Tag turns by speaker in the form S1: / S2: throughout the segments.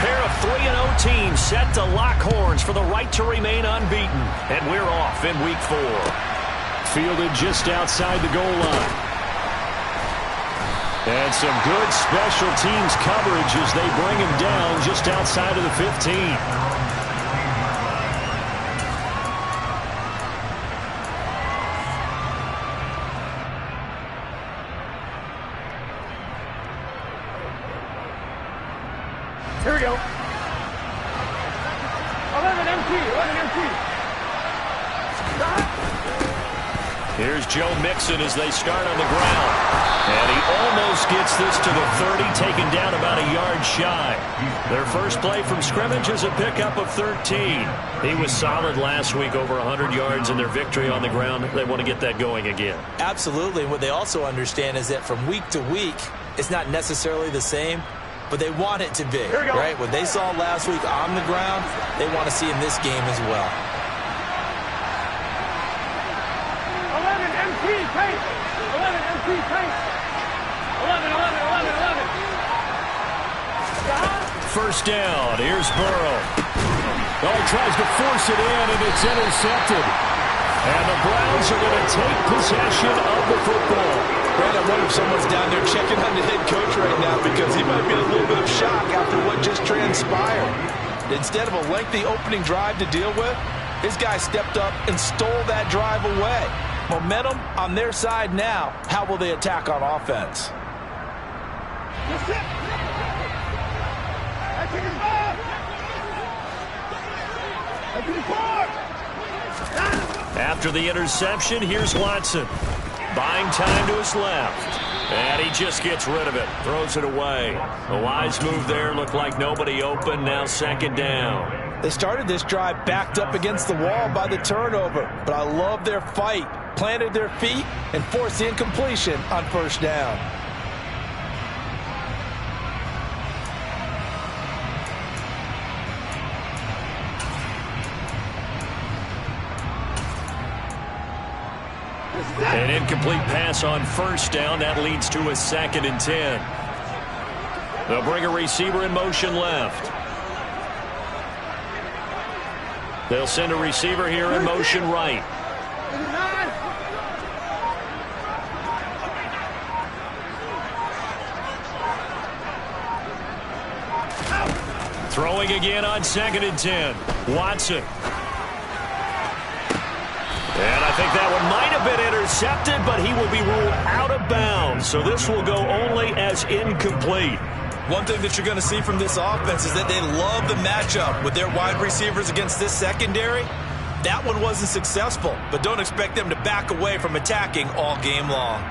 S1: pair of 3-0 teams set to lock horns for the right to remain unbeaten. And we're off in week 4.
S2: Fielded just outside the goal line. And some good special teams coverage as they bring him down just outside of the 15.
S3: Here we go. 11 empty. 11 empty. Stop.
S1: Here's Joe Mixon as they start on the ground. And he almost gets this to the 30, taken down about a yard shy. Their first play from scrimmage is a pickup of 13. He was solid last week, over 100 yards in their victory on the ground. They want to get that going again.
S4: Absolutely. And what they also understand is that from week to week, it's not necessarily the same, but they want it to be, right? What they saw last week on the ground, they want to see in this game as well.
S3: 11 empty. Tight. 11 empty. Tight. 11.
S1: First down. Here's Burrow.
S2: Oh, he tries to force it in, and it's intercepted. And the Browns are going to take possession of the football.
S5: Brad, I wonder if someone's down there checking on the head coach right now because he might be in a little bit of shock after what just transpired. Instead of a lengthy opening drive to deal with, his guy stepped up and stole that drive away. Momentum on their side now. How will they attack on offense?
S1: After the interception, here's Watson. Buying time to his left. And he just gets rid of it. Throws it away. A wise move there. Looked like nobody open. Now second down.
S5: They started this drive backed up against the wall by the turnover. But I love their fight. Planted their feet and forced the incompletion on first down.
S1: An incomplete pass on first down. That leads to a 2nd and 10. They'll bring a receiver in motion left. They'll send a receiver here in motion right. Throwing again on 2nd and 10. Watson. And I think that one might have been intercepted, but he will be ruled out of bounds. So this will go only as incomplete.
S4: One thing that you're going to see from this offense is that they love the matchup with their wide receivers against this secondary. That one wasn't successful, but don't expect them to back away from attacking all game long.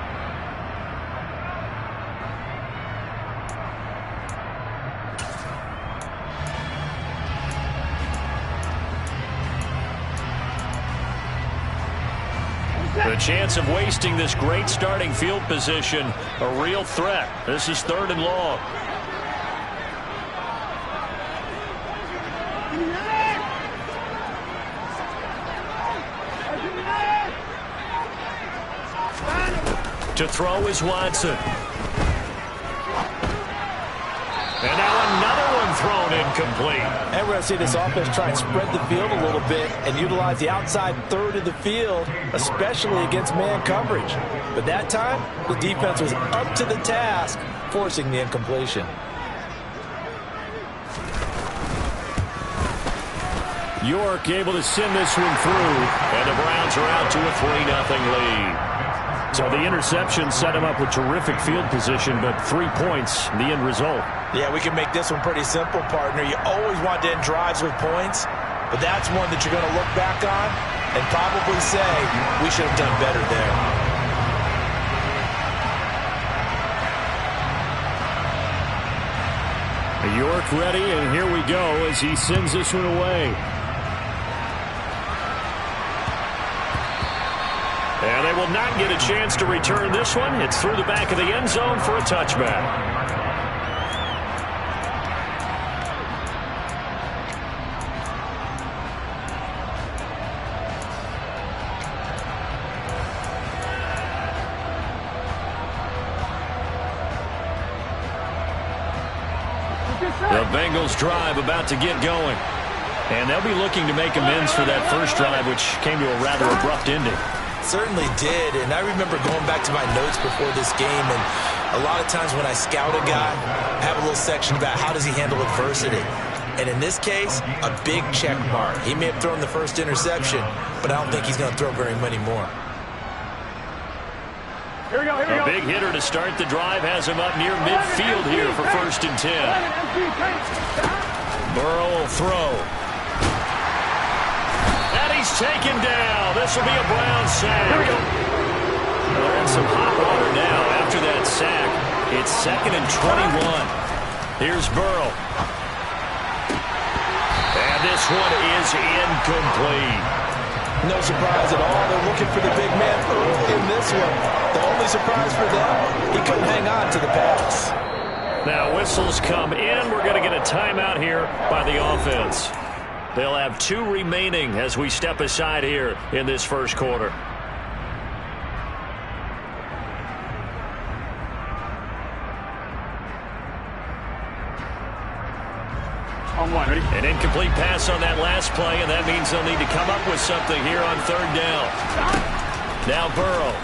S1: The chance of wasting this great starting field position, a real threat. This is 3rd and long. To throw is Watson. And now another one thrown incomplete.
S5: And we're going to see this offense try and spread the field a little bit and utilize the outside third of the field, especially against man coverage. But that time, the defense was up to the task, forcing the incompletion.
S2: York able to send this one through.
S1: And the Browns are out to a 3-0 lead.
S2: So the interception set him up with terrific field position, but 3 points, the end result.
S5: Yeah, we can make this one pretty simple, partner. You always want to end drives with points, but that's one that you're going to look back on and probably say, we should have done better there.
S2: York ready, and here we go as he sends this one away.
S1: And they will not get a chance to return this one. It's through the back of the end zone for a touchback. The Bengals drive about to get going. And they'll be looking to make amends for that first drive, which came to a rather abrupt ending.
S4: Certainly did, and I remember going back to my notes before this game, and a lot of times when I scout a guy, I have a little section about how does he handle adversity. And in this case, a big check mark. He may have thrown the first interception, but I don't think he's going to throw very many more.
S3: Here we go, here we go.
S1: A big hitter to start the drive has him up near midfield here for 1st and 10. Burrow will throw. And he's taken down. This will be a Brown sack.
S3: Here we go.
S1: They're in some hot water now after that sack. It's 2nd and 21. Here's Burrow. And this one is incomplete.
S5: No surprise at all. They're looking for the big man early in this one. The only surprise for them, he couldn't hang on to the pass.
S1: Now whistles come in. We're going to get a timeout here by the offense. They'll have 2 remaining as we step aside here in this first quarter.
S3: On one, ready?
S1: An incomplete pass on that last play, and that means they'll need to come up with something here on 3rd down. Now Burrow.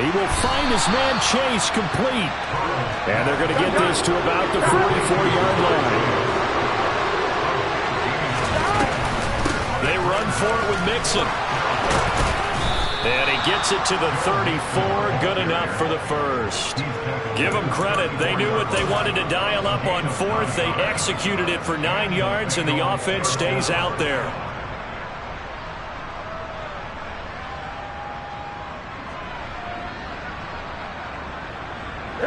S2: He will find his man Chase complete. And they're going to get this to about the 44-yard line.
S1: They run for it with Mixon. And he gets it to the 34. Good enough for the first. Give them credit. They knew what they wanted to dial up on 4th. They executed it for 9 yards, and the offense stays out there.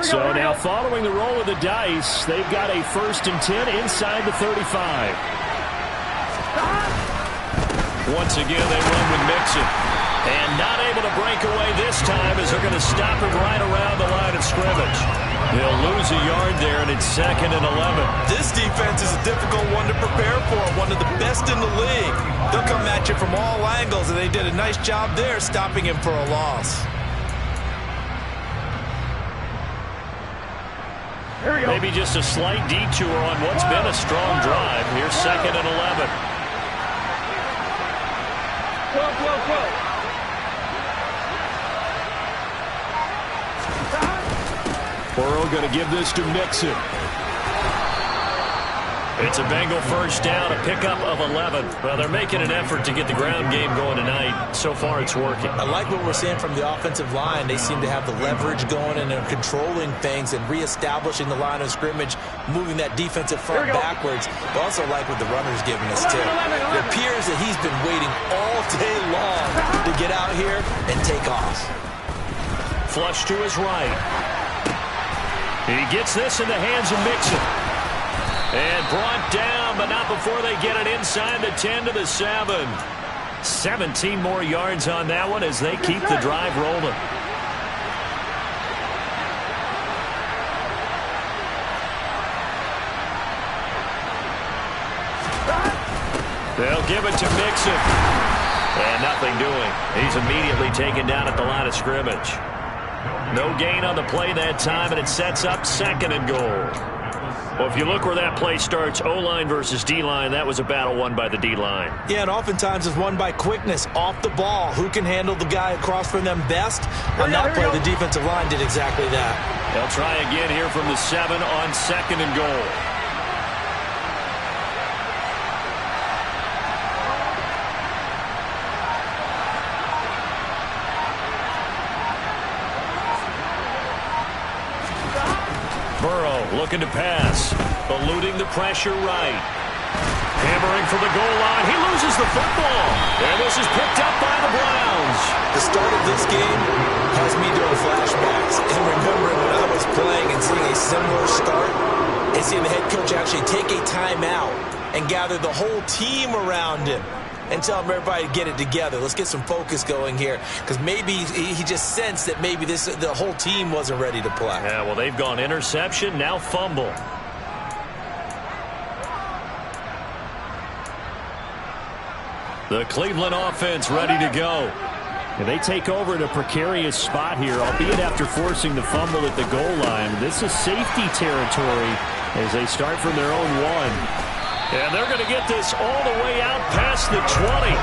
S2: So now following the roll of the dice, they've got a 1st and 10 inside the 35.
S1: Once again, they run with Mixon. And not able to break away this time as they're going to stop him right around the line of scrimmage. They'll lose a yard there, and it's 2nd and 11.
S4: This defense is a difficult one to prepare for, one of the best in the league. They'll come at you from all angles, and they did a nice job there stopping him for a loss.
S3: Here we go.
S1: Maybe just a slight detour on what's been a strong drive. Here's 2nd and 11.
S3: 12, 12, 12.
S2: Burrow going to give this to Mixon.
S1: It's a Bengal first down, a pickup of 11. Well, they're making an effort to get the ground game going tonight. So far, it's working.
S4: I like what we're seeing from the offensive line. They seem to have the leverage going, and they're controlling things and reestablishing the line of scrimmage, moving that defensive front backwards. But also like what the runner's giving us, too. It appears that he's been waiting all day long to get out here and take off.
S1: Flush to his right. He gets this in the hands of Mixon. And brought down, but not before they get it inside the 10 to the 7. 17 more yards on that one as they keep the drive rolling. They'll give it to Mixon. And nothing doing. He's immediately taken down at the line of scrimmage. No gain on the play that time, and it sets up 2nd and goal. Well, if you look where that play starts, O-line versus D-line, that was a battle won by the D-line.
S4: Yeah, and oftentimes it's won by quickness, off the ball. Who can handle the guy across from them best? On that play, the defensive line did exactly that.
S1: They'll try again here from the 7 on 2nd and goal. Burrow looking to pass, eluding the pressure right. Hammering for the goal line. He loses the football. And this is picked up by the Browns.
S4: The start of this game has me doing flashbacks and remembering when I was playing and seeing a similar start and seeing the head coach actually take a timeout and gather the whole team around him and tell everybody to get it together. Let's get some focus going here, because maybe he just sensed that maybe the whole team wasn't ready to play.
S1: Yeah, well, they've gone interception, now fumble. The Cleveland offense ready to go.
S2: And they take over in a precarious spot here, albeit after forcing the fumble at the goal line. This is safety territory as they start from their own 1.
S1: And they're going to get this all the way out past the 20.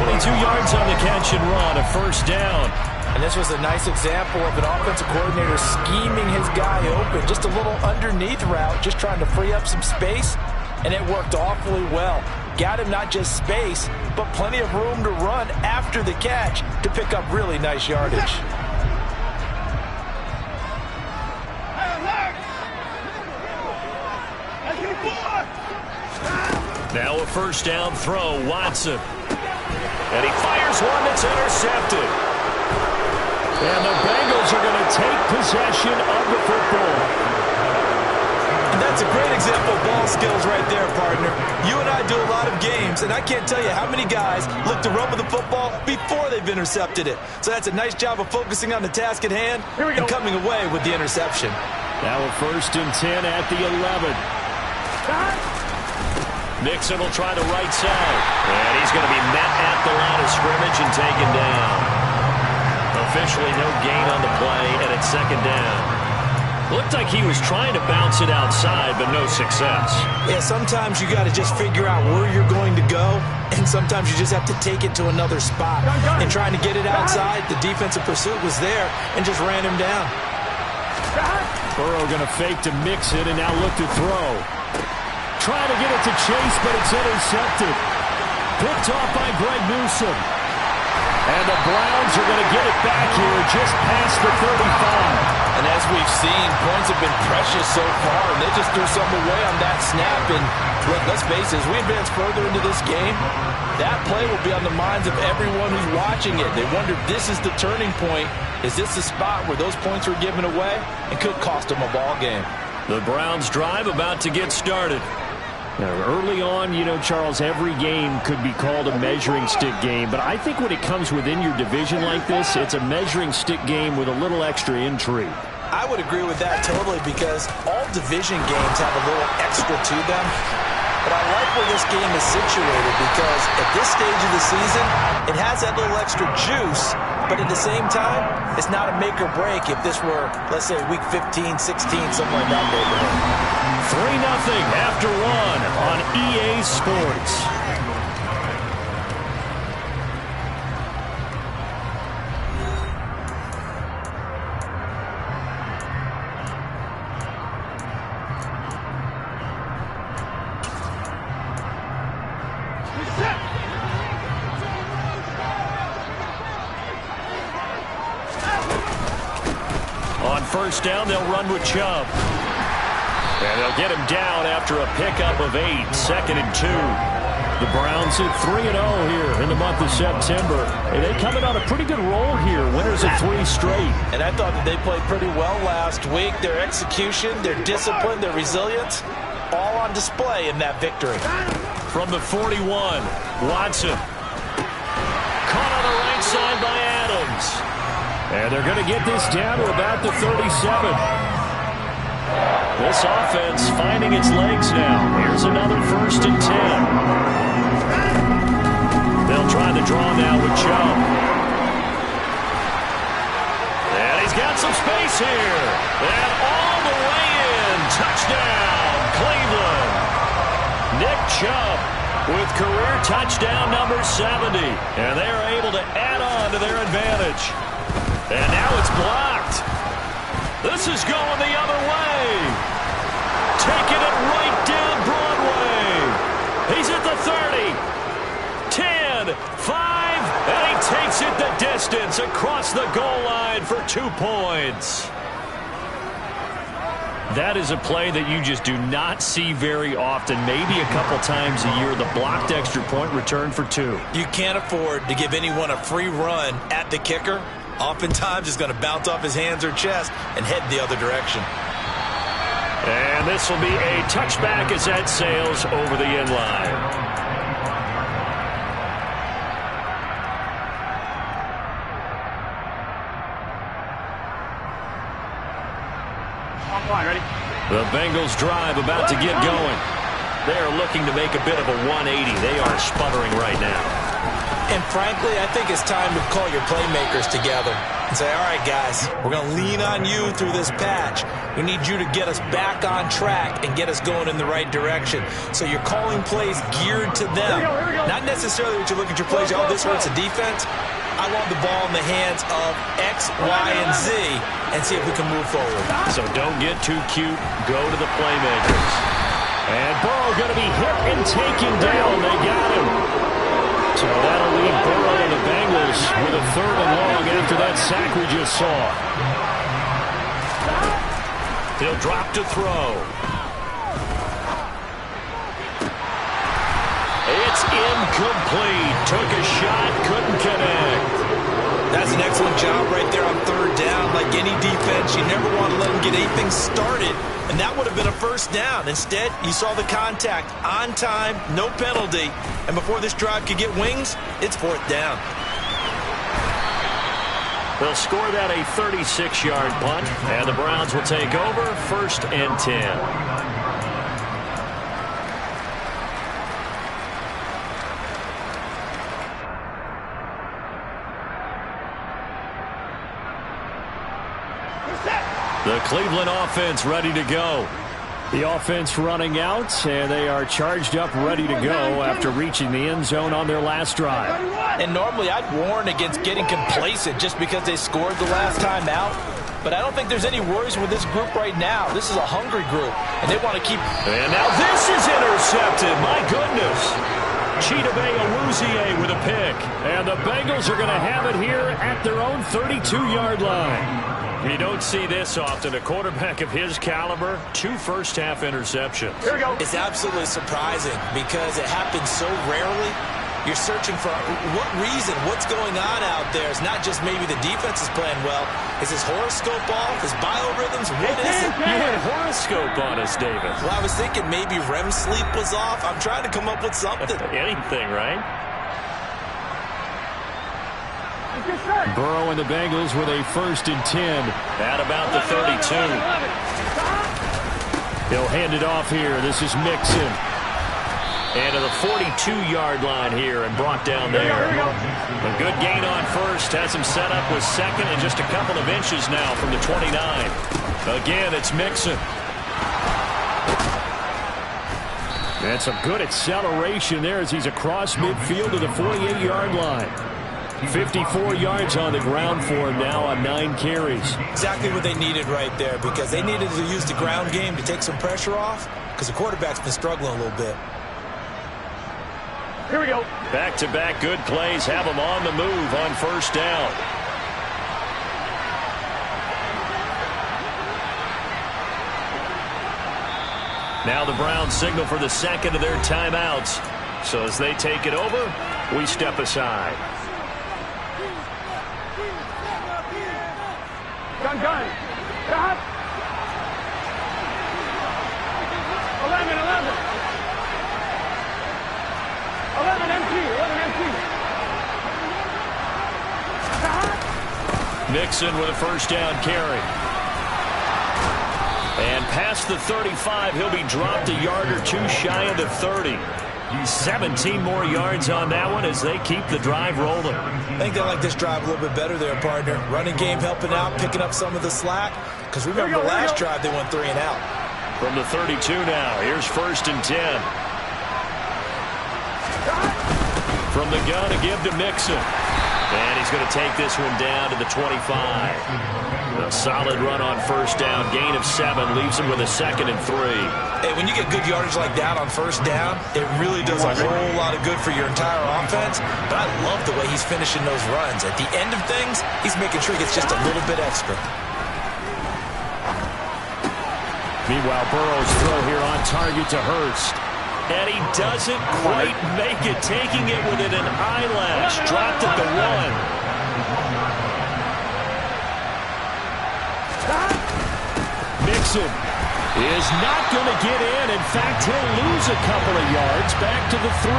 S1: 22 yards on the catch and run, a first down.
S5: And this was a nice example of an offensive coordinator scheming his guy open. Just a little underneath route, just trying to free up some space, and it worked awfully well. Got him not just space, but plenty of room to run after the catch to pick up really nice yardage.
S1: Now a first down throw, Watson. And he fires one that's intercepted. And the Bengals are going to take possession of the football.
S5: And that's a great example of ball skills right there, partner. You and I do a lot of games, and I can't tell you how many guys look to run with the football before they've intercepted it. So that's a nice job of focusing on the task at hand and coming away with the interception.
S2: Now a first and 10 at the 11.
S1: Nixon will try the right side. And he's going to be met at the line of scrimmage and taken down. Officially no gain on the play, and it's second down. Looked like he was trying to bounce it outside, but no success.
S5: Yeah, sometimes you got to just figure out where you're going to go, and sometimes you just have to take it to another spot. And trying to get it outside, the defensive pursuit was there and just ran him down.
S2: Burrow going to fake to Mixon and now look to throw. Trying to get it to Chase, but it's intercepted. Picked off by Greg Newsome. And the Browns are going to get it back here just past the 35.
S5: And as we've seen, points have been precious so far, and they just threw something away on that snap. And look, let's face it, as we advance further into this game, that play will be on the minds of everyone who's watching it. They wonder if this is the turning point. Is this the spot where those points were given away and could cost them a ball game?
S1: The Browns drive about to get started.
S2: Now, early on, you know, Charles, every game could be called a measuring stick game. But I think when it comes within your division like this, it's a measuring stick game with a little extra intrigue.
S5: I would agree with that totally, because all division games have a little extra to them. But I like where this game is situated, because at this stage of the season, it has that little extra juice. But at the same time, it's not a make or break if this were, let's say, week 15, 16, something like that neighborhood.
S1: 3-0 after 1 on EA Sports. On first down, they'll run with Chubb. And they'll get him down after a pickup of 8, 2nd and 2.
S2: The Browns at 3-0 here in the month of September. And they coming on a pretty good roll here. Winners of 3 straight.
S5: And I thought that they played pretty well last week. Their execution, their discipline, their resilience, all on display in that victory.
S1: From the 41, Watson. Caught on the right side by Adams.
S2: And they're going to get this down to about the 37.
S1: This offense finding its legs now. Here's another first and 10. They'll try the draw now with Chubb. And he's got some space here. And all the way in. Touchdown, Cleveland. Nick Chubb with career touchdown number 70. And they are able to add on to their advantage. And now it's blocked. This is going the other way. Taking it right down Broadway. He's at the 30. 10, 5, and he takes it the distance across the goal line for 2 points. That is a play that you just do not see very often. Maybe a couple times a year, the blocked extra point return for 2.
S5: You can't afford to give anyone a free run at the kicker. Oftentimes, it's going to bounce off his hands or chest and head the other direction.
S1: And this will be a touchback as that sails over the end line.
S3: Ready?
S1: The Bengals drive about to get going. They are looking to make a bit of a 180. They are sputtering right now.
S4: And frankly, I think it's time to call your playmakers together and say, all right, guys, we're going to lean on you through this patch. We need you to get us back on track and get us going in the right direction. So you're calling plays geared to them.
S3: Here we go.
S4: Not necessarily that you look at your plays, oh, this hurts the defense. I want the ball in the hands of X, Y, and Z and see if we can move forward.
S1: So don't get too cute. Go to the playmakers.
S2: And Burrow going to be hit and taken down. They got him. So that'll leave Burrow and the Bengals with a 3rd and long after that sack we just saw.
S1: He'll drop to throw. It's incomplete. Took a shot, couldn't connect.
S4: That's an excellent job right there on 3rd down. Like any defense, you never want to let them get anything started, and that would have been a 1st down. Instead, you saw the contact on time, no penalty, and before this drive could get wings, it's 4th down.
S1: They'll score that a 36-yard punt, and the Browns will take over 1st and 10. The Cleveland offense ready to go.
S2: The offense running out, and they are charged up, ready to go after reaching the end zone on their last drive.
S4: And normally I'd warn against getting complacent just because they scored the last time out. But I don't think there's any worries with this group right now. This is a hungry group, and they want to keep...
S1: And now this is intercepted. My goodness. Chidobe Awuzie with a pick.
S2: And the Bengals are going to have it here at their own 32-yard line.
S1: You don't see this often. A quarterback of his caliber, 2 first-half interceptions.
S3: Here we go.
S4: It's absolutely surprising because it happens so rarely. You're searching for what reason, what's going on out there. It's not just maybe the defense is playing well. Is his horoscope off? His biorhythms? What is it?
S1: You had horoscope on us, David.
S4: Well, I was thinking maybe REM sleep was off. I'm trying to come up with something.
S1: Anything, right?
S2: Burrow and the Bengals with a 1st and 10.
S1: At about the 32.
S2: He'll hand it off here. This is Mixon.
S1: And to the 42-yard line here and brought down there. A good gain on 1st. Has him set up with 2nd and just a couple of inches now from the 29. Again, it's Mixon.
S2: And some good acceleration there as he's across midfield to the 48-yard line. 54 yards on the ground for him now on 9 carries.
S4: Exactly what they needed right there because they needed to use the ground game to take some pressure off because the quarterback's been struggling a little bit.
S3: Here we go.
S1: Back-to-back good plays have them on the move on 1st down. Now the Browns signal for the 2nd of their timeouts. So as they take it over, we step aside.
S3: Gun. Stop. 11 empty. Stop.
S1: Mixon with a 1st down carry. And past the 35, he'll be dropped a yard or 2 shy of the 30. 17 more yards on that one as they keep the drive rolling.
S4: I think they like this drive a little bit better there, partner. Running game helping out, picking up some of the slack. Because remember the last drive, they went 3 and out.
S1: From the 32 now, here's 1st and 10. From the gun to give to Mixon. And he's going to take this one down to the 25. A solid run on 1st down, gain of 7, leaves him with a 2nd and 3.
S4: Hey, when you get good yardage like that on 1st down, it really does a whole lot of good for your entire offense. But I love the way he's finishing those runs. At the end of things, he's making sure he gets just a little bit extra.
S2: Meanwhile, Burrow's throw here on target to Hurst.
S1: And he doesn't quite make it, taking it within an eyelash. Dropped at the 1.
S2: Mixon is not going to get in. In fact, he'll lose a couple of yards back to the 3.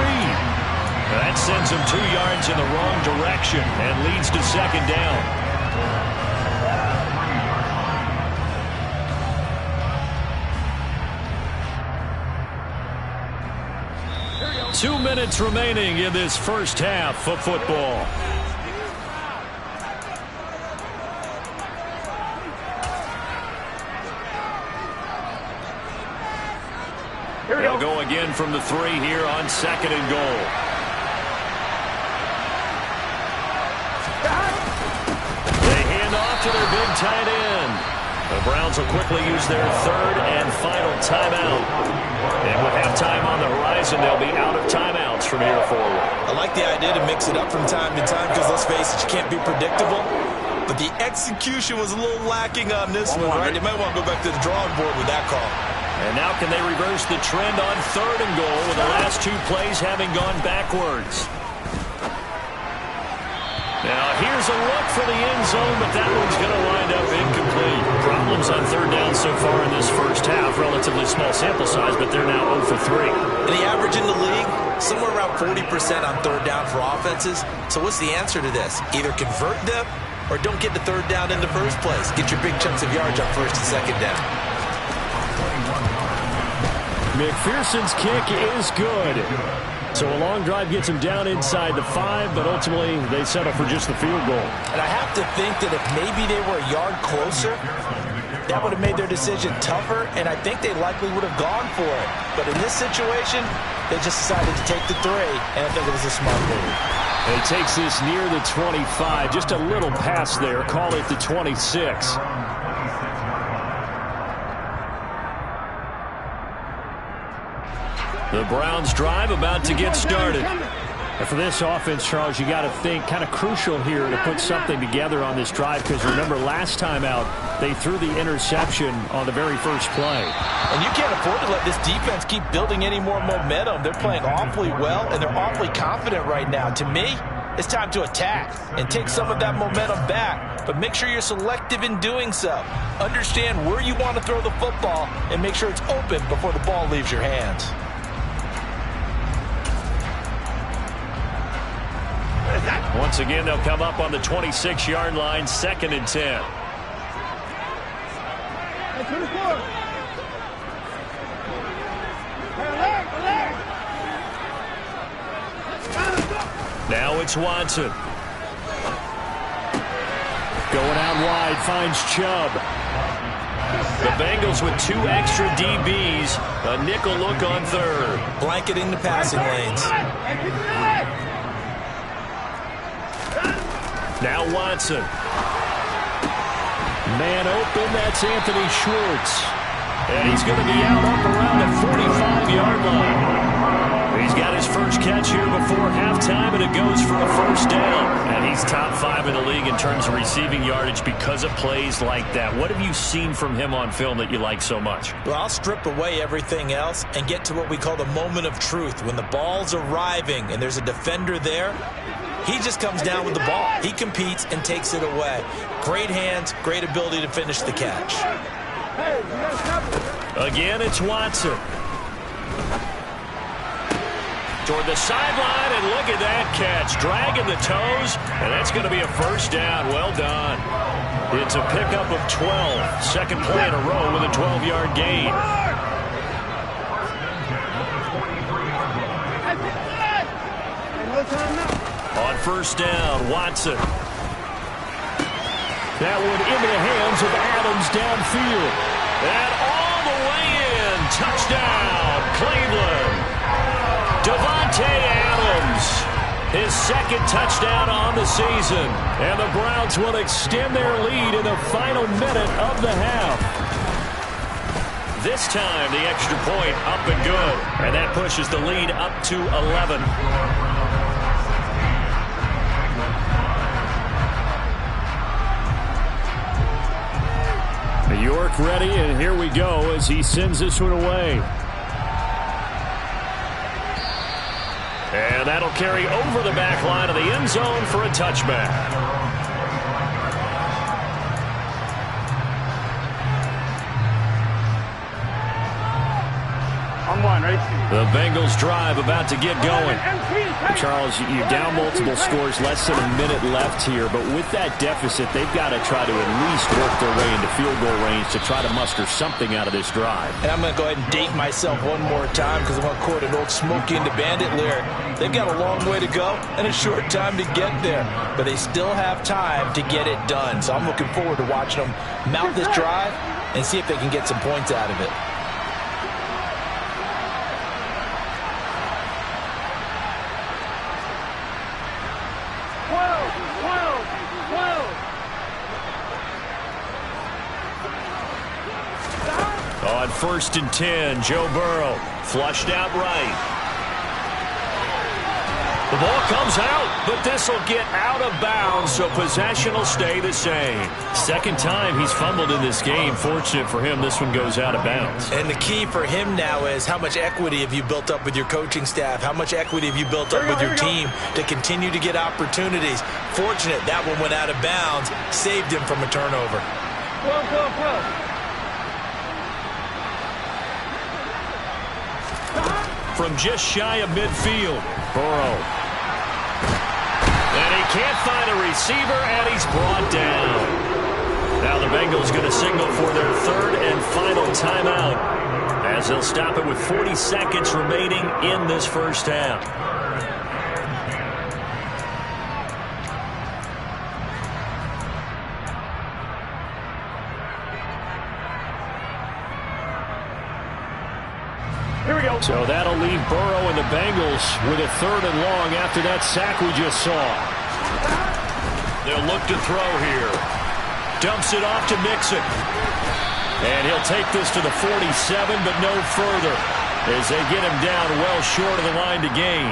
S1: That sends him 2 yards in the wrong direction and leads to 2nd down.
S2: 2 minutes remaining in this first half of football.
S1: They'll go again from the 3 here on 2nd and goal. They hand off to their big tight end. The Browns will quickly use their 3rd and final timeout. And with halftime on the horizon, they'll be out of timeouts from here forward.
S4: I like the idea to mix it up from time to time because, let's face it, you can't be predictable. But the execution was a little lacking on this one, right? They might want to go back to the drawing board with that call.
S1: And now can they reverse the trend on 3rd and goal with the last 2 plays having gone backwards? Now here's a look for the end zone, but that one's going to wind up incomplete. Problems on 3rd down so far in this first half. Relatively small sample size, but they're now 0 for 3.
S4: And the average in the league, somewhere around 40% on 3rd down for offenses. So what's the answer to this? Either convert them or don't get the 3rd down in the first place. Get your big chunks of yards on 1st and 2nd down.
S2: McPherson's kick is good. So a long drive gets him down inside the 5, but ultimately they settle for just the field goal.
S4: And I have to think that if maybe they were a yard closer, that would have made their decision tougher, and I think they likely would have gone for it. But in this situation, they just decided to take the 3, and I think it was a smart move.
S2: And he takes this near the 25, just a little pass there, call it the 26.
S1: The Browns drive about to get started.
S2: And for this offense, Charles, you got to think kind of crucial here to put something together on this drive, because remember last time out they threw the interception on the very first play.
S4: And you can't afford to let this defense keep building any more momentum. They're playing awfully well, and they're awfully confident right now. To me, it's time to attack and take some of that momentum back, but make sure you're selective in doing so. Understand where you want to throw the football and make sure it's open before the ball leaves your hands.
S1: Once again, they'll come up on the 26-yard line, 2nd and 10. Now it's Watson.
S2: Going out wide, finds Chubb.
S1: The Bengals with 2 extra DBs, a nickel look on 3rd.
S4: Blanketing the passing lanes.
S1: Now Watson.
S2: Man open, that's Anthony Schwartz.
S1: And he's going to be out up around the 45-yard line. He's got his first catch here before halftime, and it goes for a first down. And he's top 5 in the league in terms of receiving yardage because of plays like that. What have you seen from him on film that you like so much?
S4: Well, I'll strip away everything else and get to what we call the moment of truth. When the ball's arriving and there's a defender there, he just comes down with the ball. He competes and takes it away. Great hands, great ability to finish the catch.
S1: Again, it's Watson. Toward the sideline, and look at that catch. Dragging the toes, and that's going to be a first down. Well done. It's a pickup of 12. Second play in a row with a 12-yard gain. On first down, Watson.
S2: That one into the hands of Adams downfield.
S1: And all the way in. Touchdown, Cleveland. Davante Adams. His 2nd touchdown on the season.
S2: And the Browns will extend their lead in the final minute of the half.
S1: This time, the extra point up and good. And that pushes the lead up to 11.
S2: York ready, and here we go as he sends this one away.
S1: And that'll carry over the back line of the end zone for a touchback.
S3: On 1. Ready?
S2: The Bengals drive about to get going. Charles, you're down multiple scores, less than a minute left here, but with that deficit, they've got to try to at least work their way into field goal range to try to muster something out of this drive.
S5: And I'm going to go ahead and date myself one more time because I'm going to quote an old Smokey and the Bandit lyric. They've got a long way to go and a short time to get there, but they still have time to get it done. So I'm looking forward to watching them mount this drive and see if they can get some points out of it.
S1: On 1st and 10, Joe Burrow flushed out right. The ball comes out, but this will get out of bounds, so possession will stay the same.
S2: Second time he's fumbled in this game. Fortunate for him, this one goes out of bounds.
S5: And the key for him now is how much equity have you built up with your coaching staff? How much equity have you built up with your team to continue to get opportunities? Fortunate that one went out of bounds, saved him from a turnover.
S1: From just shy of midfield, Burrow. And he can't find a receiver, and he's brought down. Now the Bengals going to signal for their third and final timeout as they'll stop it with 40 seconds remaining in this first half.
S3: Here we go.
S2: So that'll leave Burrow and the Bengals with a third and long after that sack we just saw.
S1: They'll look to throw here. Dumps it off to Mixon. And he'll take this to the 47, but no further as they get him down well short of the line to gain.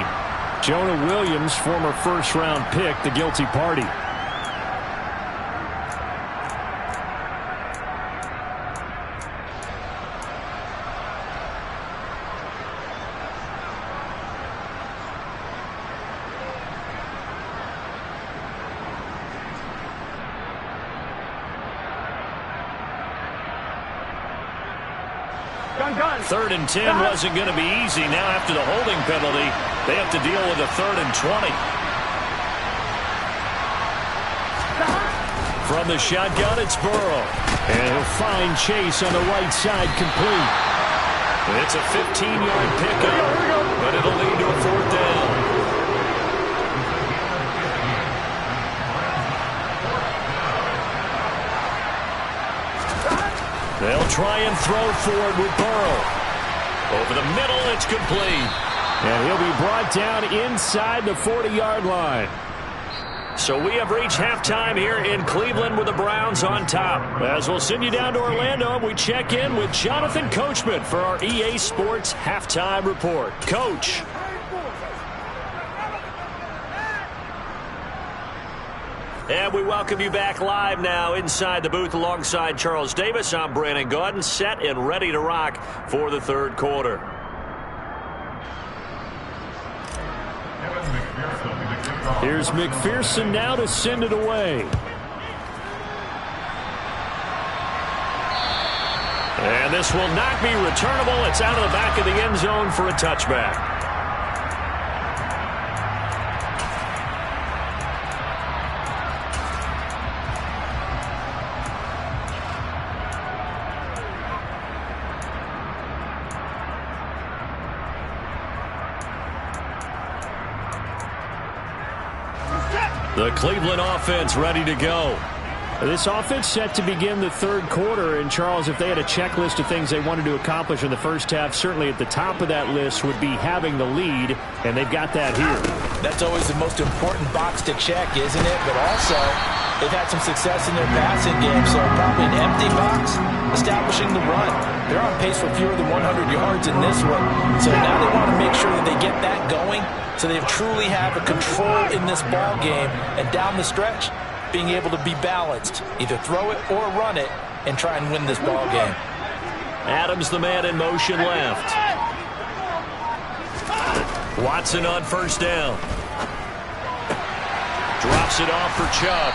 S2: Jonah Williams, former first-round pick, the guilty party.
S1: Third and 10 wasn't going to be easy. Now after the holding penalty, they have to deal with a 3rd and 20. From the shotgun, it's Burrow.
S2: And he'll find Chase on the right side complete.
S1: It's a 15-yard pickup, but it'll lead to a 4th down. They'll try and throw forward with Burrow. Over the middle, it's complete.
S2: And he'll be brought down inside the 40-yard line.
S1: So we have reached halftime here in Cleveland with the Browns on top. As we'll send you down to Orlando, we check in with Jonathan Coachman for our EA Sports Halftime Report. Coach. And we welcome you back live now inside the booth alongside Charles Davis. I'm Brandon Gaudin, set and ready to rock for the third quarter.
S2: Here's McPherson now to send it away.
S1: And this will not be returnable. It's out of the back of the end zone for a touchback. The Cleveland offense ready to go.
S2: This offense set to begin the third quarter. And, Charles, if they had a checklist of things they wanted to accomplish in the first half, certainly at the top of that list would be having the lead, and they've got that here.
S5: That's always the most important box to check, isn't it? But also, they've had some success in their passing game, so probably an empty box, establishing the run. They're on pace for fewer than 100 yards in this one, so now they want to make sure that they get that going so they truly have a control in this ball game, and down the stretch, being able to be balanced, either throw it or run it, and try and win this ball game.
S1: Adams, the man in motion left. Watson on first down. Drops it off for Chubb.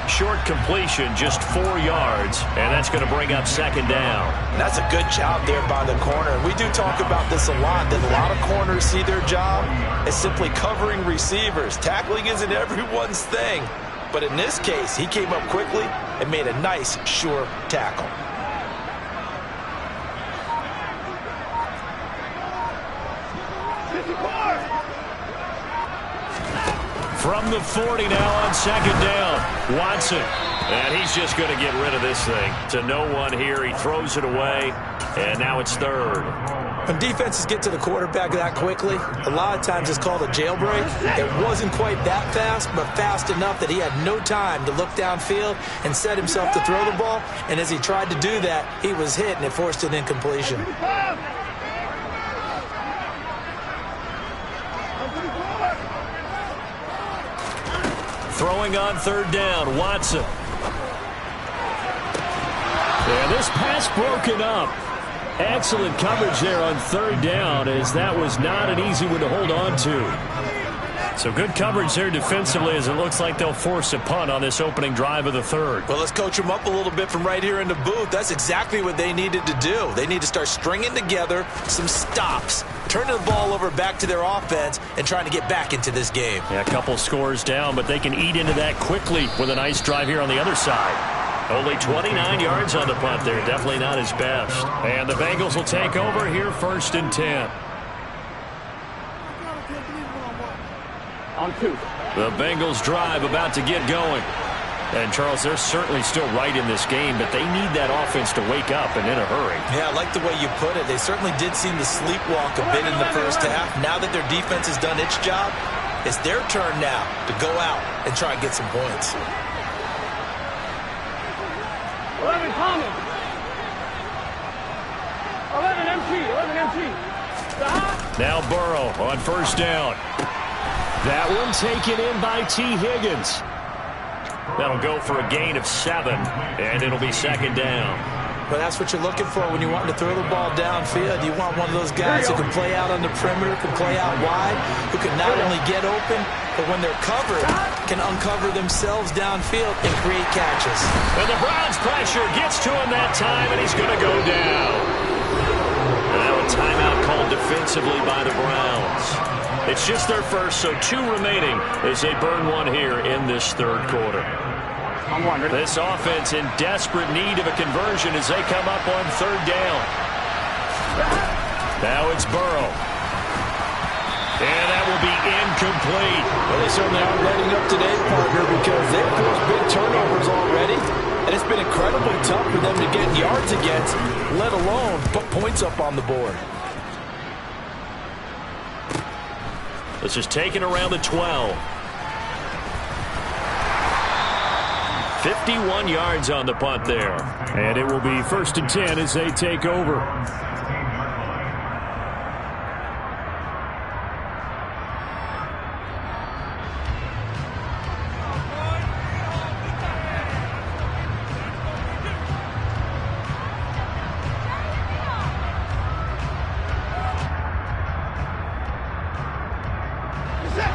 S1: Short completion, just 4 yards, and that's going to bring up second down.
S5: That's a good job there by the corner. We do talk about this a lot, that a lot of corners see their job as simply covering receivers. Tackling isn't everyone's thing. But in this case, he came up quickly and made a nice, sure tackle.
S1: From the 40 now on second down, Watson. And he's just going to get rid of this thing. To no one here, he throws it away, and now it's third.
S5: When defenses get to the quarterback that quickly, a lot of times it's called a jailbreak. It wasn't quite that fast, but fast enough that he had no time to look downfield and set himself to throw the ball. And as he tried to do that, he was hit, and it forced an incompletion.
S1: Throwing on third down, Watson.
S2: And this pass broken up. Excellent coverage there on third down, as that was not an easy one to hold on to.
S1: So good coverage there defensively, as it looks like they'll force a punt on this opening drive of the third.
S5: Well, let's coach them up a little bit from right here in the booth. That's exactly what they needed to do. They need to start stringing together some stops, turning the ball over back to their offense, and trying to get back into this game.
S1: Yeah, a couple scores down, but they can eat into that quickly with a nice drive here on the other side. Only 29 yards on the punt there. Definitely not his best. And the Bengals will take over here, 1st and 10.
S3: On 2.
S1: The Bengals drive about to get going. And, Charles, they're certainly still right in this game, but they need that offense to wake up and in a hurry.
S5: Yeah, I like the way you put it. They certainly did seem to sleepwalk a bit in the first half. Now that their defense has done its job, it's their turn now to go out and try and get some points.
S3: 11 common. 11 empty. 11 empty.
S1: Now Burrow on first down.
S2: That one taken in by T. Higgins.
S1: That'll go for a gain of 7, and it'll be second down.
S5: But that's what you're looking for when you want to throw the ball downfield. You want one of those guys who can play out on the perimeter, can play out wide, who can not only get open, but when they're covered, can uncover themselves downfield and create catches.
S1: And the Browns pressure gets to him that time, and he's going to go down. Now a timeout called defensively by the Browns. It's just their first, so 2 remaining as they burn one here in this third quarter. This offense in desperate need of a conversion as they come up on third down. Now it's Burrow. And that will be incomplete.
S5: Well, they certainly aren't letting up today, partner, because they've forced big turnovers already. And it's been incredibly tough for them to get yards against, let alone put points up on the board.
S1: This is taken around the 12. 51 yards on the punt there.
S2: And it will be 1st and 10 as they take over.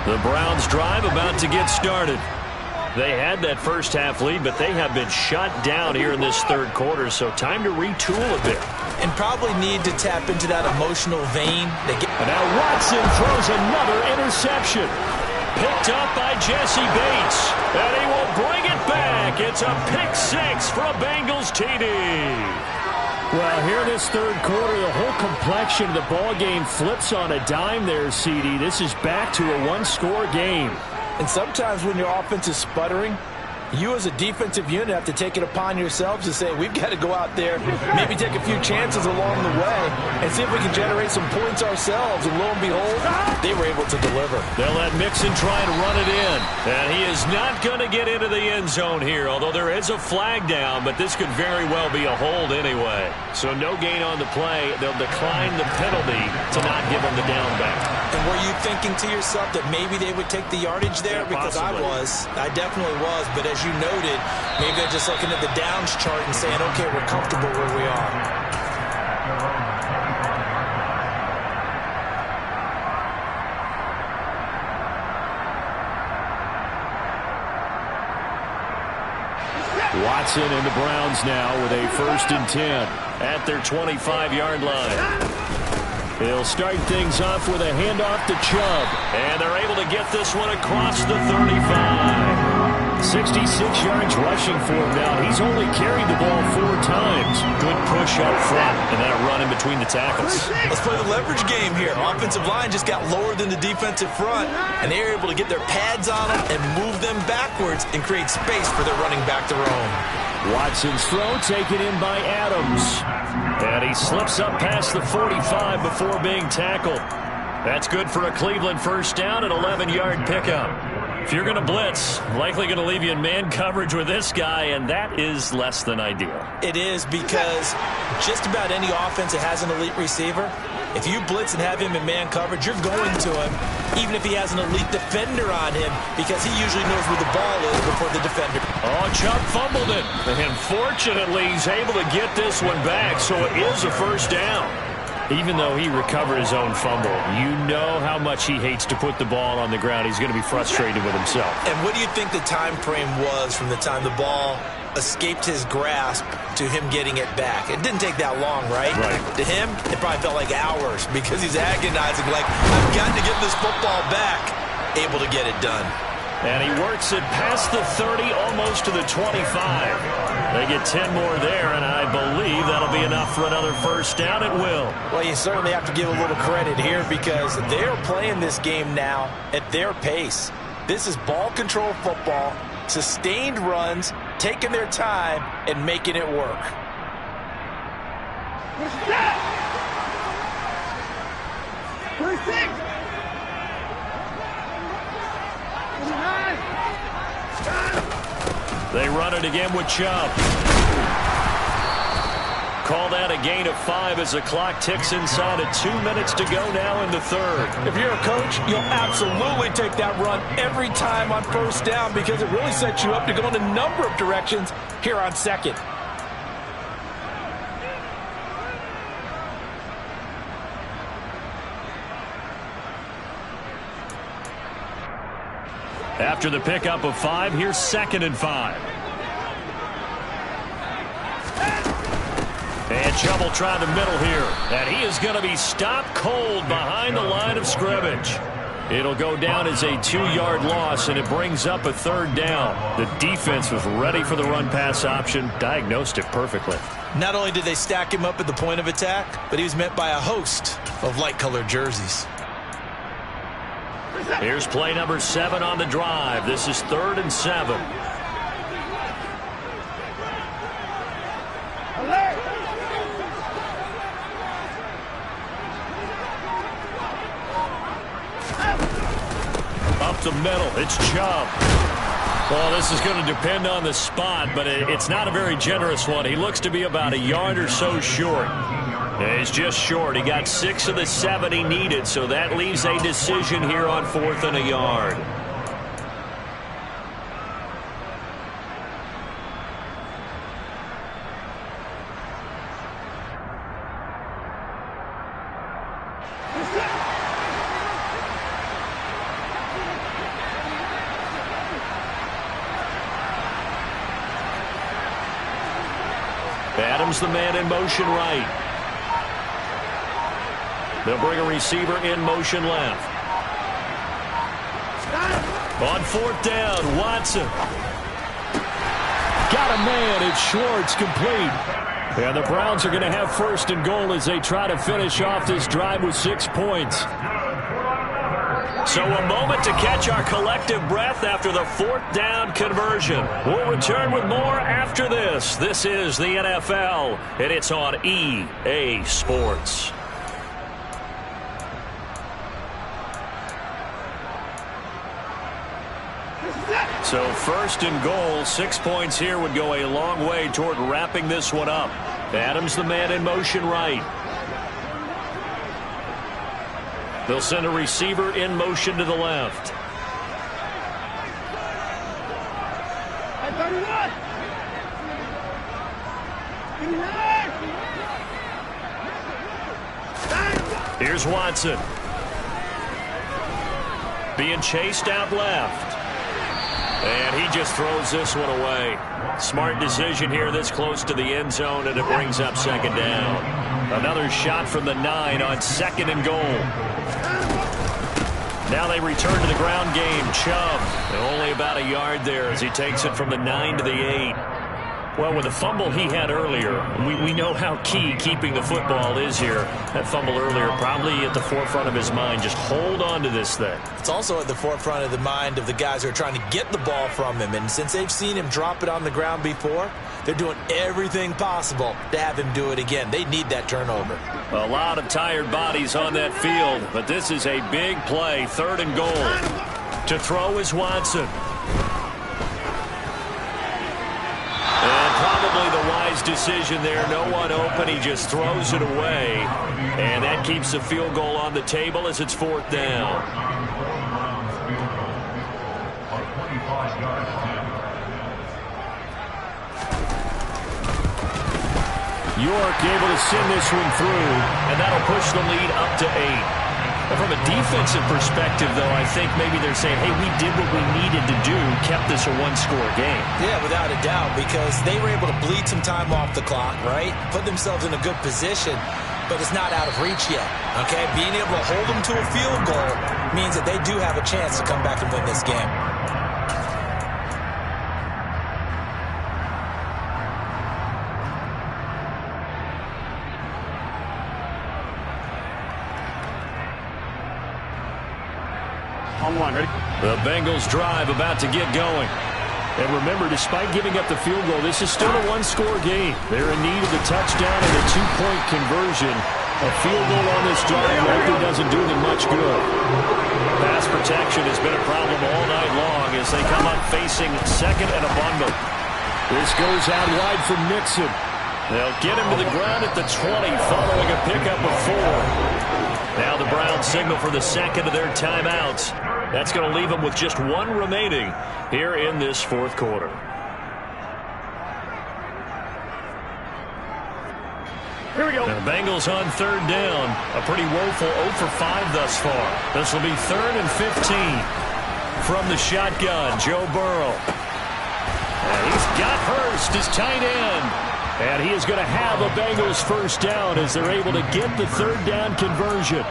S1: The Browns drive about to get started. They had that first half lead, but they have been shut down here in this third quarter, so time to retool a bit.
S5: And probably need to tap into that emotional vein.
S2: And now Watson throws another interception.
S1: Picked up by Jesse Bates, and he will bring it back. It's a pick 6 for a Bengals TD.
S2: Well, here in this third quarter, the whole complexion of the ball game flips on a dime there, CD. This is back to a one-score game.
S5: And sometimes when your offense is sputtering, you as a defensive unit have to take it upon yourselves to say, we've got to go out there, maybe take a few chances along the way, and see if we can generate some points ourselves. And lo and behold, they were able to deliver.
S1: They'll let Mixon try and run it in. And he is not going to get into the end zone here, although there is a flag down, but this could very well be a hold anyway. So no gain on the play. They'll decline the penalty to not give him the down back.
S5: And were you thinking to yourself that maybe they would take the yardage there?
S1: Yeah,
S5: because
S1: possibly.
S5: I definitely was. But as you noted, maybe they're just looking at the downs chart and saying, okay, we're comfortable where we are.
S2: Watson and the Browns now with a 1st and 10.
S1: At their 25-yard line.
S2: They'll start things off with a handoff to Chubb.
S1: And they're able to get this one across the 35.
S2: 66 yards rushing for him now. He's only carried the ball 4 times.
S1: Good push up front and that run in between the tackles.
S4: Let's play the leverage game here. Offensive line just got lower than the defensive front, and they were able to get their pads on them and move them backwards and create space for their running back to roam.
S2: Watson's throw taken in by Adams.
S1: And he slips up past the 45 before being tackled. That's good for a Cleveland 1st down and 11-yard pickup. If you're going to blitz, likely going to leave you in man coverage with this guy, and that is less than ideal.
S4: It is, because just about any offense that has an elite receiver, if you blitz and have him in man coverage, you're going to him, even if he has an elite defender on him, because he usually knows where the ball is before the defender.
S1: Oh, Chubb fumbled it. And fortunately, he's able to get this one back, so it is a 1st down.
S2: Even though he recovered his own fumble, you know how much he hates to put the ball on the ground. He's going to be frustrated with himself.
S4: And what do you think the time frame was from the time the ball escaped his grasp to him getting it back? It didn't take that long, right?
S2: Right.
S4: To him, it probably felt like hours, because he's agonizing, like, I've got to get this football back. Able to get it done.
S1: And he works it past the 30, almost to the 25. They get 10 more there, and I believe that'll be enough for another 1st down. It will.
S4: Well, you certainly have to give a little credit here, because they're playing this game now at their pace. This is ball control football, sustained runs, taking their time, and making it work.
S1: They run it again with Chubb. Call that a gain of 5 as the clock ticks inside of 2 minutes to go now in the 3rd.
S4: If you're a coach, you'll absolutely take that run every time on 1st down, because it really sets you up to go in a number of directions here on 2nd.
S1: After the pickup of 5, here's 2nd and 5. And Chubb will try the middle here. And he is going to be stopped cold behind the line of scrimmage. It'll go down as a 2-yard loss, and it brings up a 3rd down. The defense was ready for the run-pass option, diagnosed it perfectly.
S4: Not only did they stack him up at the point of attack, but he was met by a host of light-colored jerseys.
S1: Here's play number 7 on the drive. This is 3rd and 7. Up the middle, it's Chubb. Well, this is going to depend on the spot, but it's not a very generous one. He looks to be about a yard or so short. He's just short. He got 6 of the 7 he needed, so that leaves a decision here on 4th and a yard. Adams, the man in motion right. They'll bring a receiver in motion left. On 4th down, Watson.
S2: Got a man. It's Schwartz, complete. And the Browns are going to have 1st and goal as they try to finish off this drive with 6 points.
S1: So a moment to catch our collective breath after the 4th down conversion. We'll return with more after this. This is the NFL, and it's on EA Sports. So 1st and goal, 6 points here would go a long way toward wrapping this one up. Adams, the man in motion right. They'll send a receiver in motion to the left. Here's Watson. Being chased out left. And he just throws this one away. Smart decision here this close to the end zone, and it brings up second down. Another shot from the 9 on 2nd and goal. Now they return to the ground game. Chubb, and only about a yard there as he takes it from the 9 to the 8. Well, with the fumble he had earlier, we know how key keeping the football is here. That fumble earlier probably at the forefront of his mind. Just hold on to this thing.
S4: It's also at the forefront of the mind of the guys who are trying to get the ball from him. And since they've seen him drop it on the ground before, they're doing everything possible to have him do it again. They need that turnover.
S1: A lot of tired bodies on that field, but this is a big play. 3rd and goal. To throw is Watson. And probably the wise decision there. No one open. He just throws it away. And that keeps the field goal on the table as it's 4th down.
S2: York able to send this one through.
S1: And that'll push the lead up to 8. From a defensive perspective, though, I think maybe they're saying, hey, we did what we needed to do, kept this a one-score game.
S4: Yeah, without a doubt, because they were able to bleed some time off the clock, right? Put themselves in a good position, but it's not out of reach yet, okay? Being able to hold them to a field goal means that they do have a chance to come back and win this game.
S3: Ready?
S1: The Bengals drive about to get going.
S2: And remember, despite giving up the field goal, this is still a one-score game. They're in need of the touchdown and a 2-point conversion. A field goal on this drive likely doesn't do them much good.
S1: Pass protection has been a problem all night long as they come up facing 2nd and a bundle.
S2: This goes out wide for Mixon.
S1: They'll get him to the ground at the 20 following a pickup of 4. Now the Browns signal for the 2nd of their timeouts. That's going to leave them with just 1 remaining here in this 4th quarter.
S3: Here we go.
S1: The Bengals on 3rd down. A pretty woeful 0 for 5 thus far. This will be 3rd and 15. From the shotgun, Joe Burrow. And he's got Hurst, his tight end.
S2: And he is going to have a Bengals first down as they're able to get the 3rd down conversion.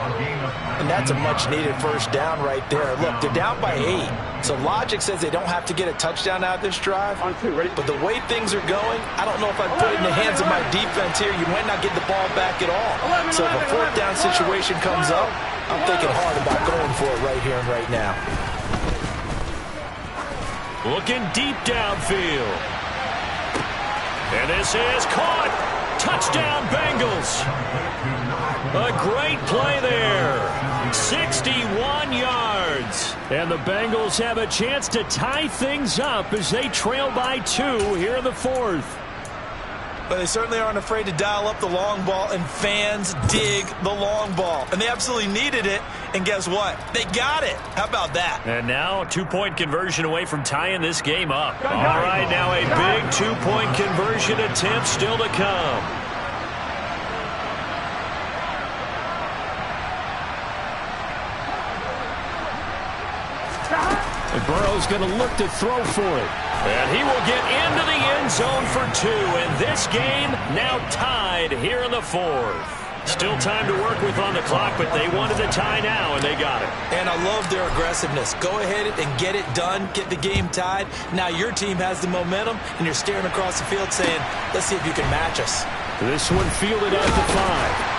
S4: And that's a much-needed first down right there. Look, they're down by 8. So logic says they don't have to get a touchdown out of this drive.
S3: On 2, ready?
S4: But the way things are going, I don't know if I'd put it in the hands of my defense here. You might not get the ball back at all. So if a 4th down situation comes up, I'm thinking hard about going for it right here and right now.
S1: Looking deep downfield. And this is caught. Touchdown, Bengals. A great play there. 61 yards.
S2: And the Bengals have a chance to tie things up as they trail by 2 here in the 4th.
S4: But they certainly aren't afraid to dial up the long ball, and fans dig the long ball. And they absolutely needed it, and guess what? They got it. How about that?
S1: And now a 2-point conversion away from tying this game up. All right, now a big 2-point conversion attempt still to come.
S2: And Burrow's going to look to throw for it.
S1: And he will get into the end zone for 2. And this game now tied here in the 4th. Still time to work with on the clock, but they wanted the tie now, and they got it.
S4: And I love their aggressiveness. Go ahead and get it done, get the game tied. Now your team has the momentum, and you're staring across the field saying, let's see if you can match us.
S2: This one fielded at the 5.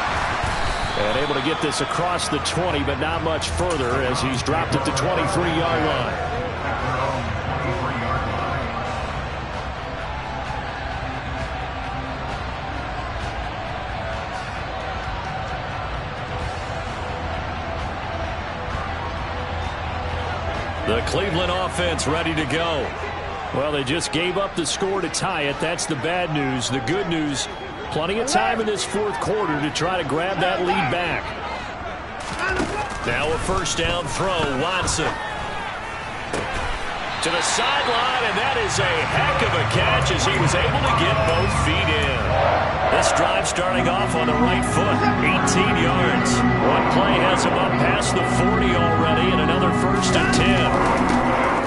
S2: And able to get this across the 20, but not much further as he's dropped at the 23-yard line.
S1: The Cleveland offense ready to go.
S2: Well, they just gave up the score to tie it. That's the bad news. The good news, plenty of time in this 4th quarter to try to grab that lead back.
S1: Now a first down throw, Watson. To the sideline, and that is a heck of a catch as he was able to get both feet in. This drive starting off on the right foot, 18 yards. One play has him up past the 40 already, and another 1st and 10.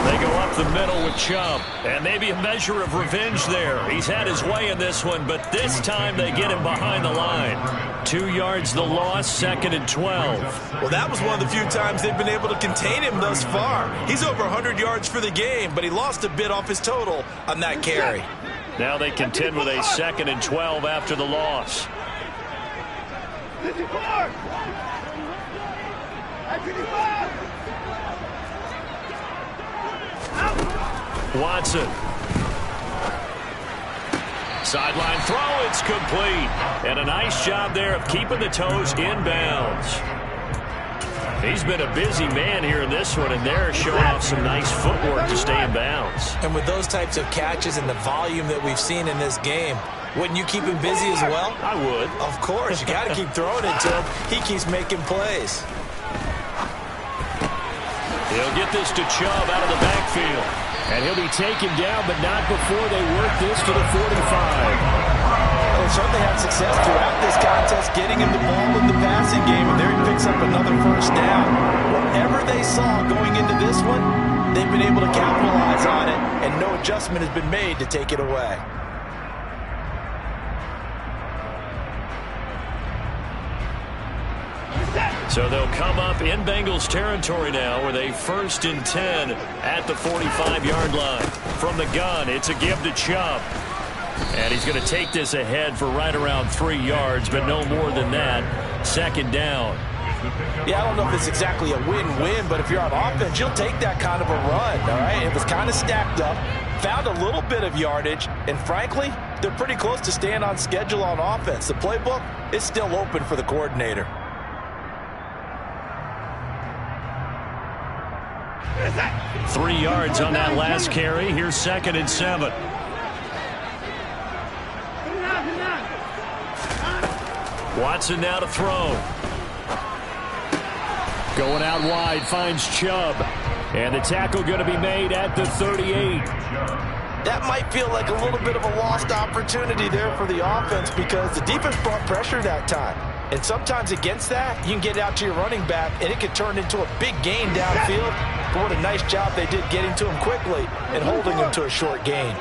S1: They go up the middle with Chubb. And maybe a measure of revenge there. He's had his way in this one, but this time they get him behind the line. 2 yards the loss, 2nd and 12.
S4: Well, that was one of the few times they've been able to contain him thus far. He's over 100 yards for the game, but he lost a bit off his total on that carry.
S1: Now they contend with a 2nd and 12 after the loss. Watson. Sideline throw, it's complete. And a nice job there of keeping the toes inbounds. He's been a busy man here in this one, and they're showing off some nice footwork to stay in bounds.
S4: And with those types of catches and the volume that we've seen in this game, wouldn't you keep him busy as well?
S1: I would.
S4: Of course. You got to keep throwing it to him. He keeps making plays.
S1: He'll get this to Chubb out of the backfield.
S2: And he'll be taken down, but not before they work this to the 45.
S4: They certainly had success throughout this contest, getting him the ball in the passing game, and there he picks up another first down. Whatever they saw going into this one, they've been able to capitalize on it, and no adjustment has been made to take it away.
S1: So they'll come up in Bengals territory now with a 1st and 10 at the 45-yard line. From the gun, it's a give to Chubb. And he's going to take this ahead for right around 3 yards, but no more than that. 2nd down.
S4: Yeah, I don't know if it's exactly a win-win, but if you're on offense, you'll take that kind of a run, all right? It was kind of stacked up, found a little bit of yardage, and frankly, they're pretty close to staying on schedule on offense. The playbook is still open for the coordinator.
S1: 3 yards on that last carry. Here's 2nd and 7. Watson now to throw.
S2: Going out wide, finds Chubb. And the tackle going to be made at the 38.
S4: That might feel like a little bit of a lost opportunity there for the offense because the defense brought pressure that time. And sometimes against that, you can get out to your running back, and it can turn into a big gain downfield. But what a nice job they did getting to him quickly and holding him to a short gain.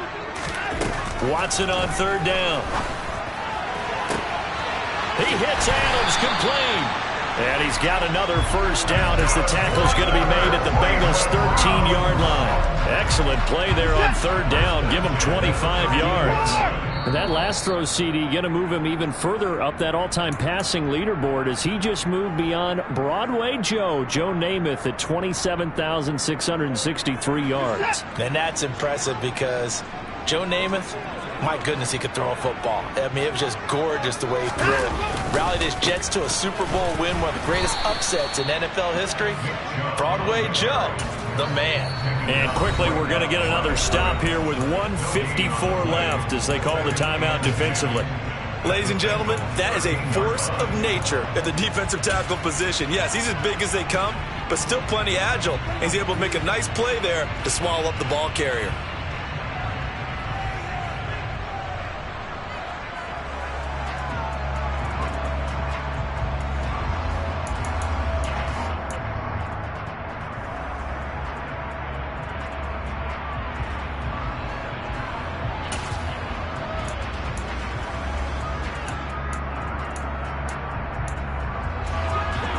S1: Watson on 3rd down. He hits Adams, complete. And he's got another first down as the tackle's going to be made at the Bengals' 13-yard line. Excellent play there on 3rd down. Give him 25 yards.
S2: And that last throw, CD, going to move him even further up that all-time passing leaderboard as he just moved beyond Broadway Joe Namath at 27,663 yards.
S4: And that's impressive because Joe Namath, my goodness, he could throw a football. I mean, it was just gorgeous the way he threw it. Rallied his Jets to a Super Bowl win, one of the greatest upsets in NFL history. Broadway Joe, the man.
S1: And quickly, we're going to get another stop here with 1:54 left as they call the timeout defensively.
S4: Ladies and gentlemen, that is a force of nature at the defensive tackle position. Yes, he's as big as they come, but still plenty agile. And he's able to make a nice play there to swallow up the ball carrier.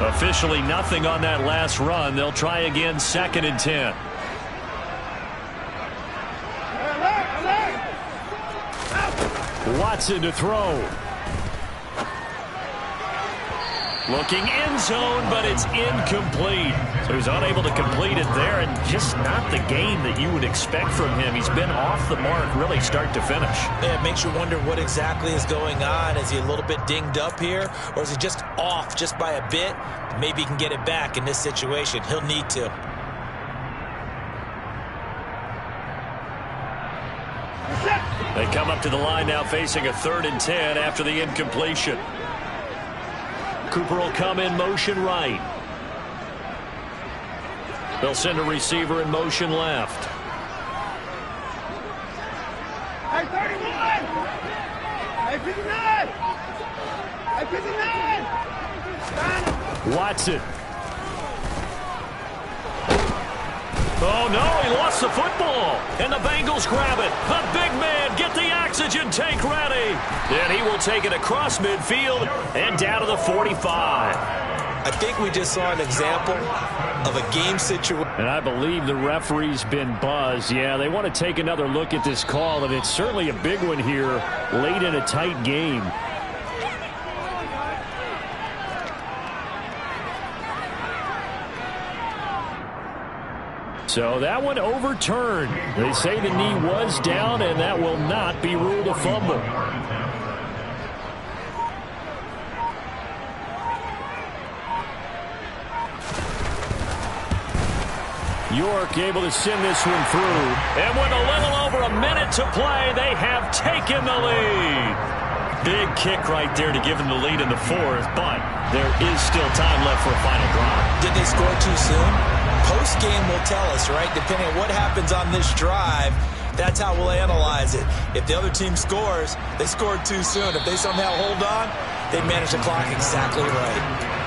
S1: Officially nothing on that last run. They'll try again, 2nd and 10.
S2: Watson to throw.
S1: Looking end zone, but it's incomplete. So he's unable to complete it there, and just not the game that you would expect from him. He's been off the mark really start to finish.
S4: Yeah, it makes you wonder what exactly is going on. Is he a little bit dinged up here, or is he just off just by a bit? Maybe he can get it back in this situation. He'll need to.
S1: They come up to the line now facing a 3rd and 10 after the incompletion. Cooper will come in motion right. They'll send a receiver in motion left.
S6: Hey, 31! Hey, 59! Hey, 59!
S2: Watson.
S1: Oh, no, he lost the football. And the Bengals grab it. The big man, get the oxygen tank ready. And he will take it across midfield and down to the 45.
S4: I think we just saw an example of a game situation.
S2: And I believe the referee's been buzzed. Yeah, they want to take another look at this call, and it's certainly a big one here late in a tight game. So that one overturned. They say the knee was down, and that will not be ruled a fumble. York able to send this one through. And with a little over a minute to play, they have taken the lead.
S1: Big kick right there to give them the lead in the fourth, but there is still time left for a final drive.
S4: Did they score too soon? Post-game will tell us, right? Depending on what happens on this drive, that's how we'll analyze it. If the other team scores, they scored too soon. If they somehow hold on, they manage the clock exactly right.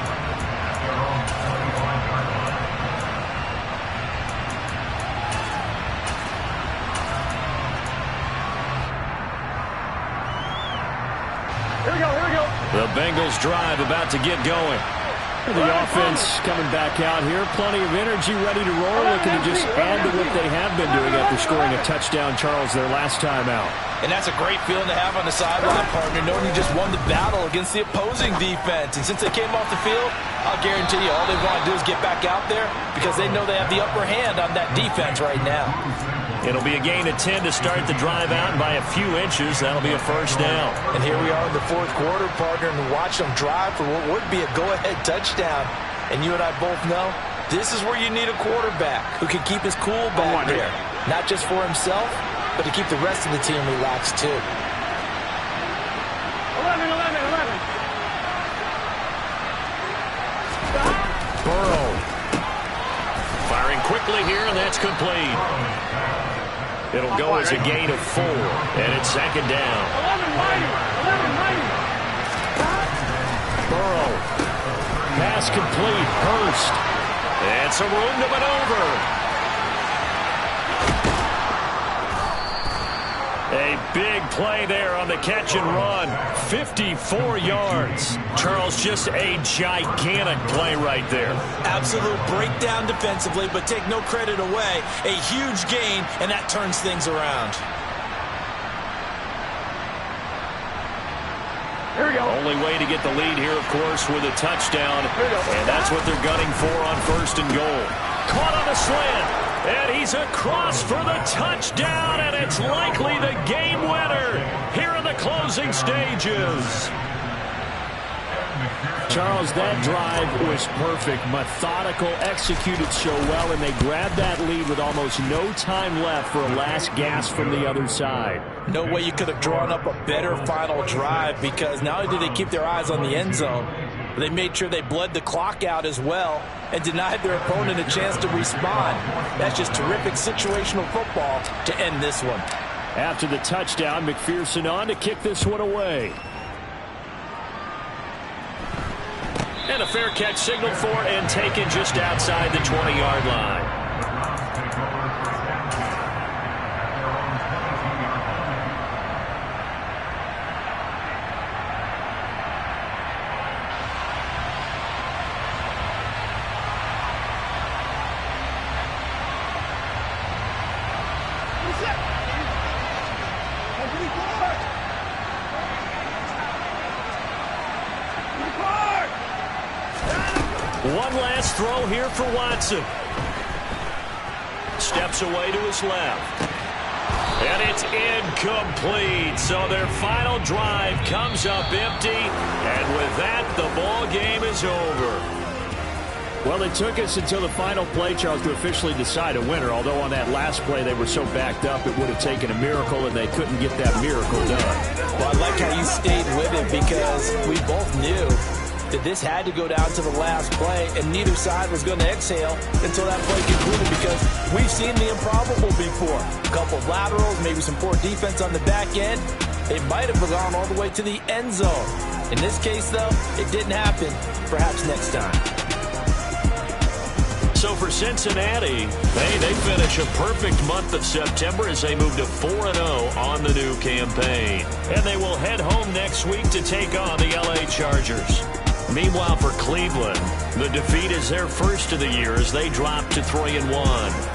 S2: The Bengals drive about to get going. The offense coming back out here. Plenty of energy, ready to roll, looking to just add to what they have been doing after scoring a touchdown, Charles, their last time out.
S5: And that's a great feeling to have on the sideline, partner, knowing you just won the battle against the opposing defense. And since they came off the field, I'll guarantee you all they want to do is get back out there because they know they have the upper hand on that defense right now.
S1: It'll be a gain of 10 to start the drive out, and by a few inches, that'll be a first down.
S5: And here we are in the fourth quarter, partner, and watch them drive for what would be a go-ahead touchdown. And you and I both know this is where you need a quarterback who can keep his cool back there. Not just for himself, but to keep the rest of the team relaxed too.
S6: 11.
S1: Burrow. Firing quickly here, and that's complete. It'll go as a gain of 4, and it's second down.
S6: 11.
S1: Burrow. Pass complete. Hurst. And some room to maneuver. A big play there on the catch and run. 54 yards. Charles, just a gigantic play right there.
S4: Absolute breakdown defensively, but take no credit away. A huge gain, and that turns things around.
S6: Here we go.
S1: Only way to get the lead here, of course, with a touchdown. And that's what they're gunning for on first and goal. Caught on a slant. And he's across for the touchdown, and it's likely the game winner here in the closing stages.
S2: Charles, that drive was perfect, methodical, executed so well, and they grabbed that lead with almost no time left for a last gasp from the other side.
S5: No way you could have drawn up a better final drive because not only did they keep their eyes on the end zone, but they made sure they bled the clock out as well and denied their opponent a chance to respond. That's just terrific situational football to end this one.
S2: After the touchdown, McPherson on to kick this one away.
S1: And a fair catch signaled for and taken just outside the 20-yard line. One last throw here for Watson. Steps away to his left. And it's incomplete. So their final drive comes up empty. And with that, the ball game is over.
S2: Well, it took us until the final play, Charles, to officially decide a winner. Although on that last play they were so backed up it would have taken a miracle, and they couldn't get that miracle done.
S5: Well, I like how you stayed with it because we both knew that this had to go down to the last play, and neither side was going to exhale until that play concluded because we've seen the improbable before. A couple of laterals, maybe some poor defense on the back end. They might have gone all the way to the end zone. In this case, though, it didn't happen. Perhaps next time.
S1: so for Cincinnati, they finish a perfect month of September as they move to 4-0 on the new campaign. And they will head home next week to take on the LA Chargers. Meanwhile, for Cleveland, the defeat is their first of the year as they drop to 3-1.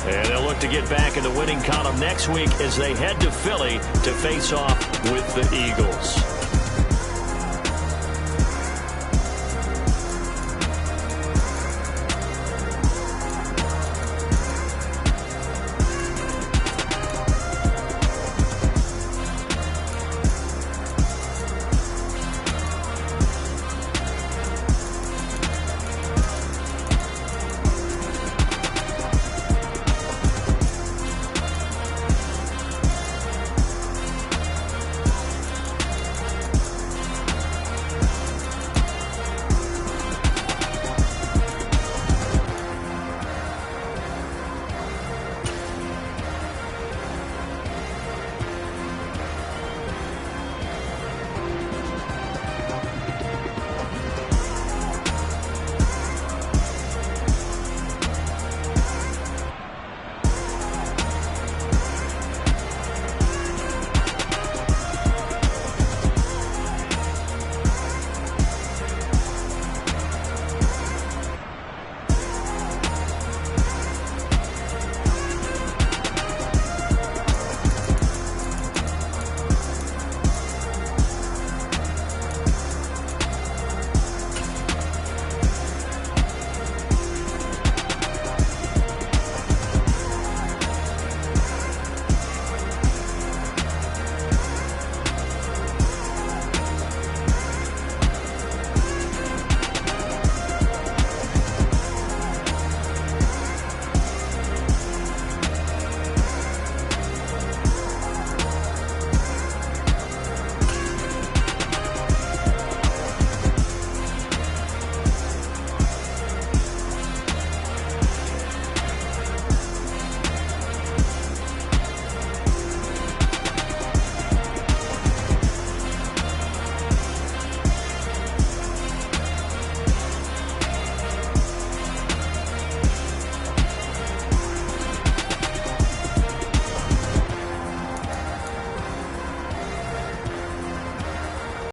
S1: And they'll look to get back in the winning column next week as they head to Philly to face off with the Eagles.